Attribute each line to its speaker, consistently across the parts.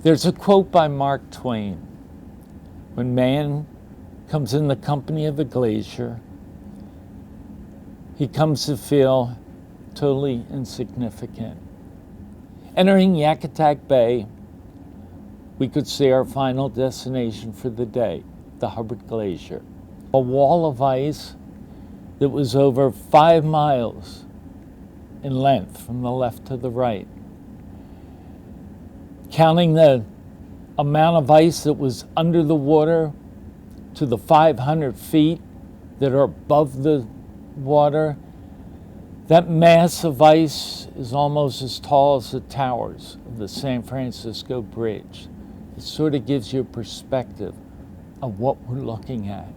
Speaker 1: There's a quote by Mark Twain: "When man comes in the company of a glacier, he comes to feel totally insignificant." Entering Yakutat Bay, we could see our final destination for the day, the Hubbard Glacier. A wall of ice that was over 5 miles in length from the left to the right. Counting the amount of ice that was under the water to the 500 feet that are above the water, that mass of ice is almost as tall as the towers of the San Francisco Bridge. It sort of gives you a perspective of what we're looking at.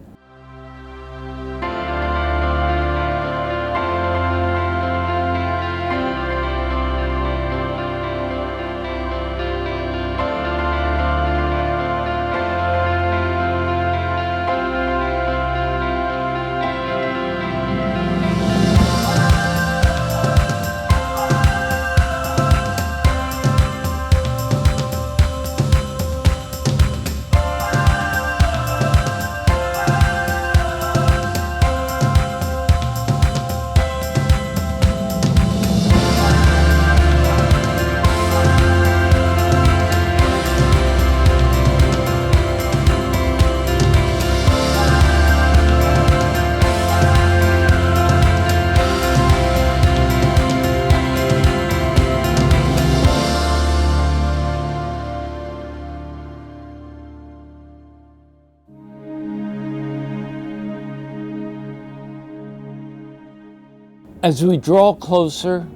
Speaker 1: As we draw closer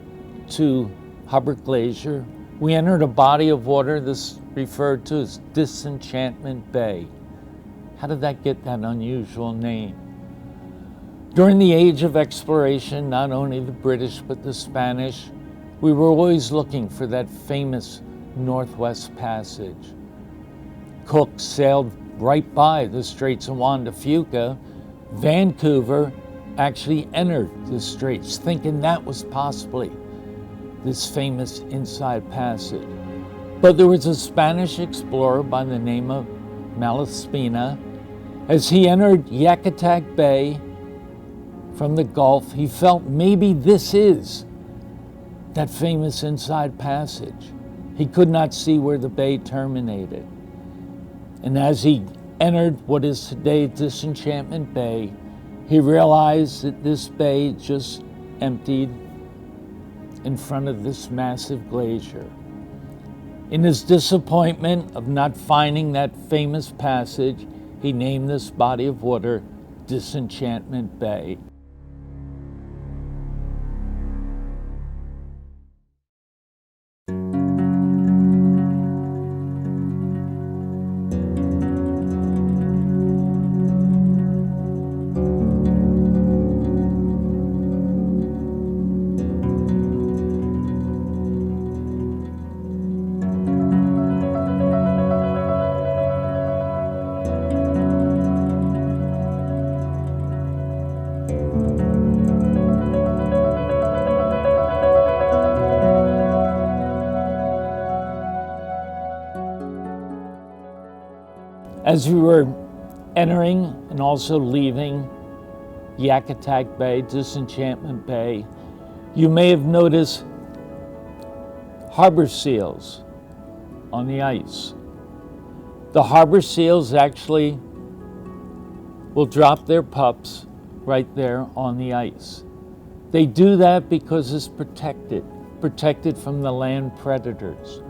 Speaker 1: to Hubbard Glacier, we entered a body of water that's referred to as Disenchantment Bay. How did that get that unusual name? During the age of exploration, not only the British but the Spanish, we were always looking for that famous Northwest Passage. Cook sailed right by the Straits of Juan de Fuca. Vancouver actually entered the straits, thinking that was possibly this famous inside passage. But there was a Spanish explorer by the name of Malaspina. As he entered Yakutat Bay from the Gulf, he felt maybe this is that famous inside passage. He could not see where the bay terminated. And as he entered what is today Disenchantment Bay, he realized that this bay just emptied in front of this massive glacier. In his disappointment of not finding that famous passage, he named this body of water Disenchantment Bay. As we were entering and also leaving Yakutat Bay, Disenchantment Bay, you may have noticed harbor seals on the ice. The harbor seals actually will drop their pups right there on the ice. They do that because it's protected from the land predators.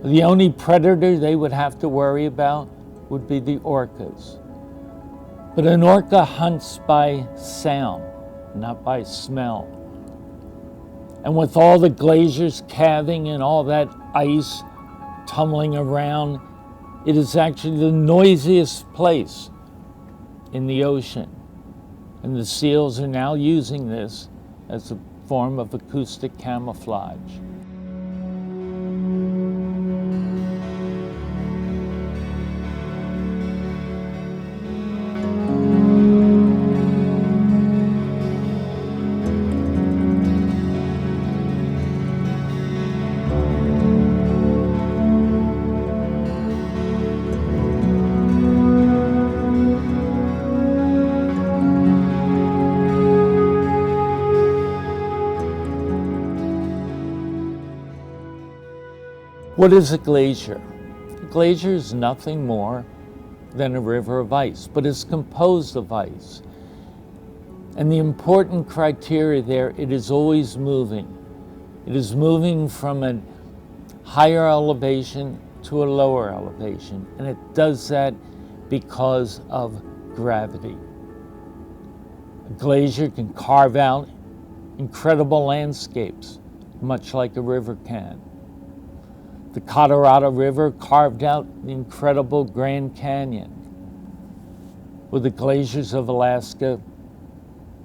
Speaker 1: The only predator they would have to worry about would be the orcas. But an orca hunts by sound, not by smell. And with all the glaciers calving and all that ice tumbling around, it is actually the noisiest place in the ocean. And the seals are now using this as a form of acoustic camouflage. What is a glacier? A glacier is nothing more than a river of ice, but it's composed of ice. And the important criteria there, it is always moving. It is moving from a higher elevation to a lower elevation, and it does that because of gravity. A glacier can carve out incredible landscapes, much like a river can. The Colorado River carved out the incredible Grand Canyon, where the glaciers of Alaska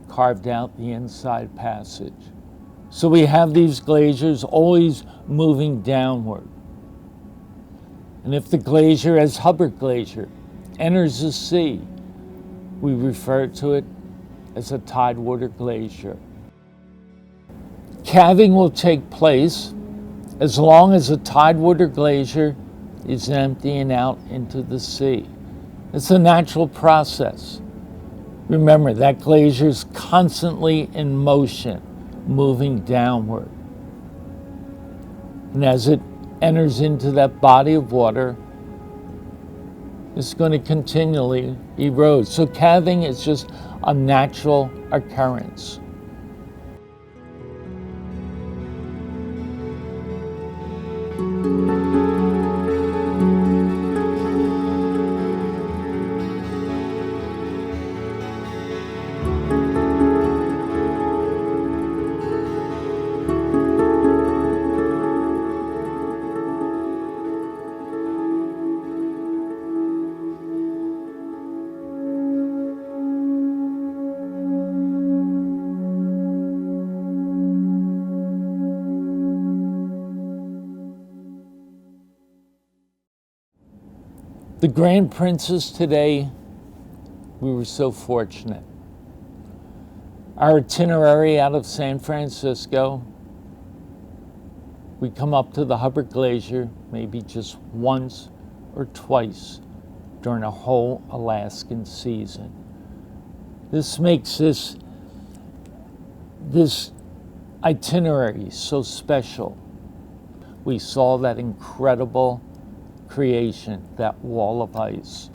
Speaker 1: carved out the Inside Passage. So we have these glaciers always moving downward. And if the glacier, as Hubbard Glacier, enters the sea, we refer to it as a tidewater glacier. Calving will take place as long as a tidewater glacier is emptying out into the sea. It's a natural process. Remember, that glacier is constantly in motion, moving downward. And as it enters into that body of water, it's going to continually erode. So calving is just a natural occurrence. The Grand Princess today, we were so fortunate. Our itinerary out of San Francisco, we come up to the Hubbard Glacier maybe just once or twice during a whole Alaskan season. This makes this itinerary so special. We saw that incredible creation, that wall of ice.